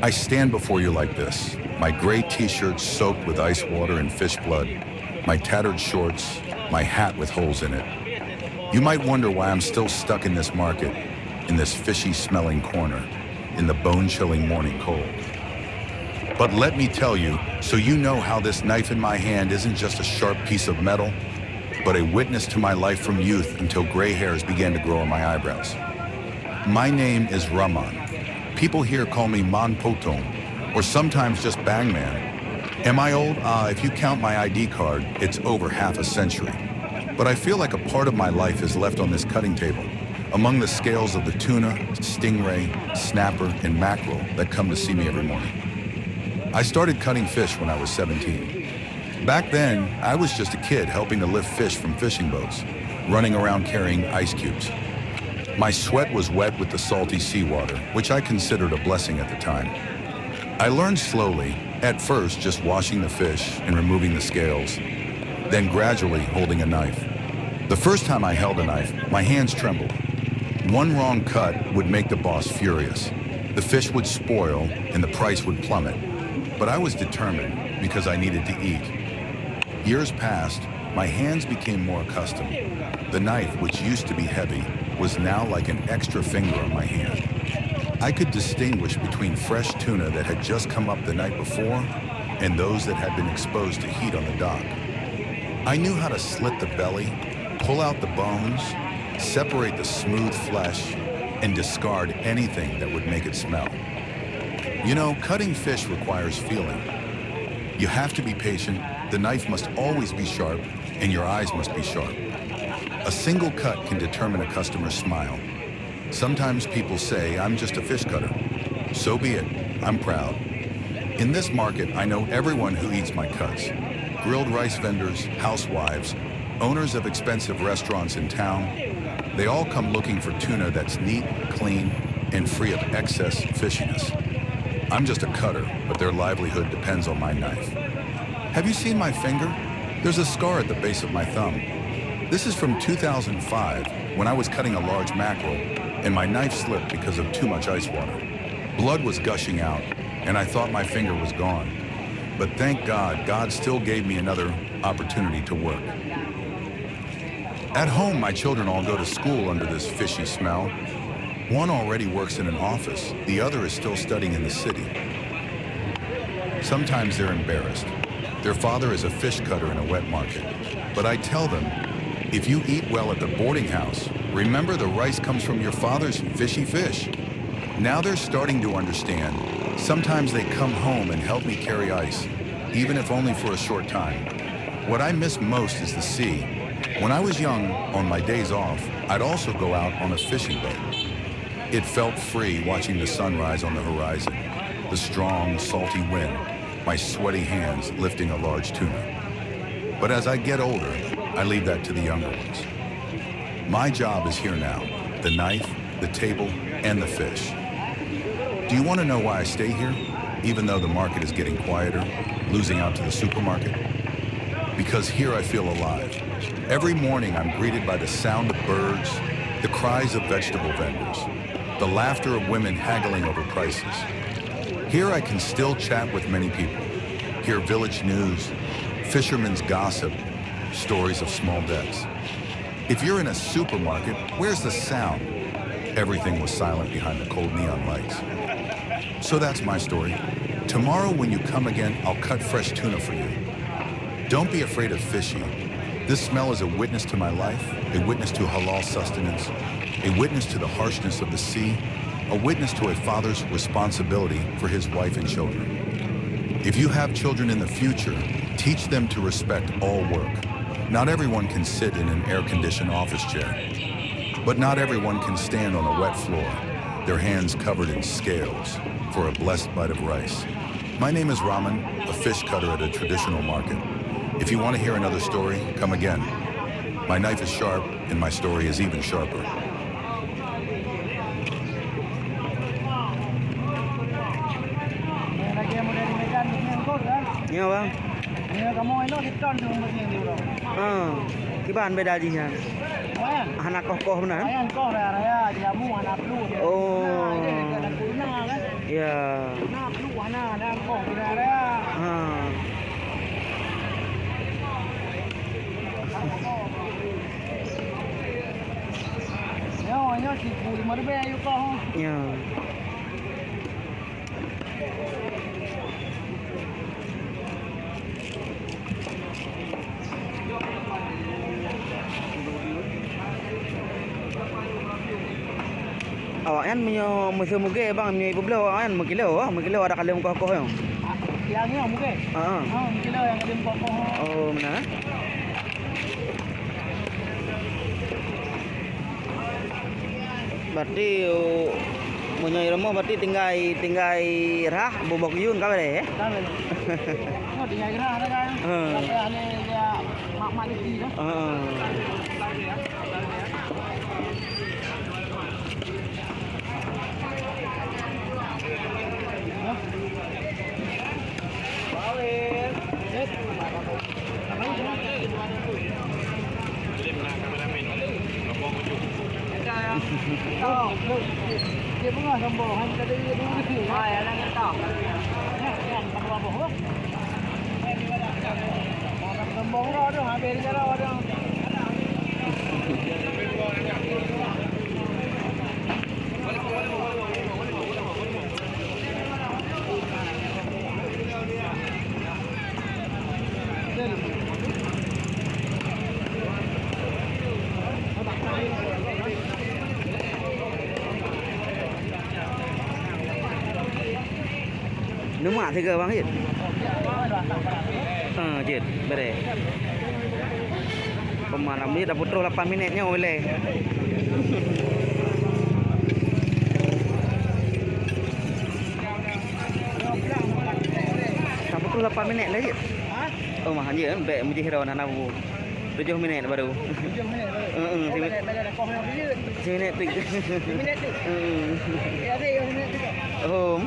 I stand before you like this, my gray t-shirt soaked with ice water and fish blood, my tattered shorts, my hat with holes in it. You might wonder why I'm still stuck in this market, in this fishy-smelling corner, in the bone-chilling morning cold. But let me tell you, so you know how this knife in my hand isn't just a sharp piece of metal, but a witness to my life from youth until gray hairs began to grow on my eyebrows. My name is Raman. People here call me Man Potong, or sometimes just Bang Man. Am I old? If you count my ID card, it's over half a century. But I feel like a part of my life is left on this cutting table, among the scales of the tuna, stingray, snapper, and mackerel that come to see me every morning. I started cutting fish when I was 17. Back then, I was just a kid helping to lift fish from fishing boats, running around carrying ice cubes. My sweat was wet with the salty seawater, which I considered a blessing at the time. I learned slowly, at first just washing the fish and removing the scales, then gradually holding a knife. The first time I held a knife, my hands trembled. One wrong cut would make the boss furious. The fish would spoil and the price would plummet. But I was determined because I needed to eat. Years passed, my hands became more accustomed. The knife, which used to be heavy, was now like an extra finger on my hand. I could distinguish between fresh tuna that had just come up the night before and those that had been exposed to heat on the dock. I knew how to slit the belly, pull out the bones, separate the smooth flesh, and discard anything that would make it smell. You know, cutting fish requires feeling. You have to be patient, the knife must always be sharp, and your eyes must be sharp. A single cut can determine a customer's smile. Sometimes people say, I'm just a fish cutter. So be it, I'm proud. In this market, I know everyone who eats my cuts. Grilled rice vendors, housewives, owners of expensive restaurants in town, they all come looking for tuna that's neat, clean, and free of excess fishiness. I'm just a cutter, but their livelihood depends on my knife. Have you seen my finger? There's a scar at the base of my thumb. This is from 2005, when I was cutting a large mackerel, and my knife slipped because of too much ice water. Blood was gushing out, and I thought my finger was gone. But thank God, God still gave me another opportunity to work. At home, my children all go to school under this fishy smell. One already works in an office, the other is still studying in the city. Sometimes they're embarrassed. Their father is a fish cutter in a wet market. But I tell them, if you eat well at the boarding house, remember the rice comes from your father's fishy fish. Now they're starting to understand. Sometimes they come home and help me carry ice, even if only for a short time. What I miss most is the sea. When I was young, on my days off, I'd also go out on a fishing boat. It felt free watching the sunrise on the horizon, the strong, salty wind, my sweaty hands lifting a large tuna. But as I get older, I leave that to the younger ones. My job is here now, the knife, the table, and the fish. Do you want to know why I stay here, even though the market is getting quieter, losing out to the supermarket? Because here I feel alive. Every morning I'm greeted by the sound of birds, the cries of vegetable vendors, the laughter of women haggling over prices. Here I can still chat with many people, hear village news, fishermen's gossip, stories of small decks. If you're in a supermarket, where's the sound? Everything was silent behind the cold neon lights. So that's my story. Tomorrow when you come again, I'll cut fresh tuna for you. Don't be afraid of fishing. This smell is a witness to my life, a witness to halal sustenance, a witness to the harshness of the sea, a witness to a father's responsibility for his wife and children. If you have children in the future, teach them to respect all work. Not everyone can sit in an air-conditioned office chair, but not everyone can stand on a wet floor, their hands covered in scales, for a blessed bite of rice. My name is Raman, a fish cutter at a traditional market. If you want to hear another story, come again. My knife is sharp, and my story is even sharper. Nghe không? Cái bàn beda gì nhỉ? Anak kokoh benar? Oh, iya. Oh, tidak ada. Ha. Yo, 35 ribu ayo kau. Ya. Awak kan punya musuh muge bang, punya ibu belah awak kan mengkilo ada kali muka-muka yang. Yang ni mungkin. Ha. Mungkin yang ada kau. Oh, mana? Berarti punya irama berarti tinggal rah bobok yun kau deh. Dah betul. Oh, tinggal gerah ada kan. Ada dia mak lagi dah. Dia bunga sambung, hanya tadi dia dulu. Ya, nak tahu. Ya, apa buah? Sambung dah ada, habis dia dah ada. Numah tiga bang Hit. Jit, bere. Pemalam ni dah putus 8 minitnya boleh. Dah putus 8 minit lagi. Oh mah je kan baik mesti hero nak nabu. 7 minit baru. 7 minit. 7 minit. Kau yang dia. 7 minit tu. 7 minit tu. Ya, dia minit tu. Oh.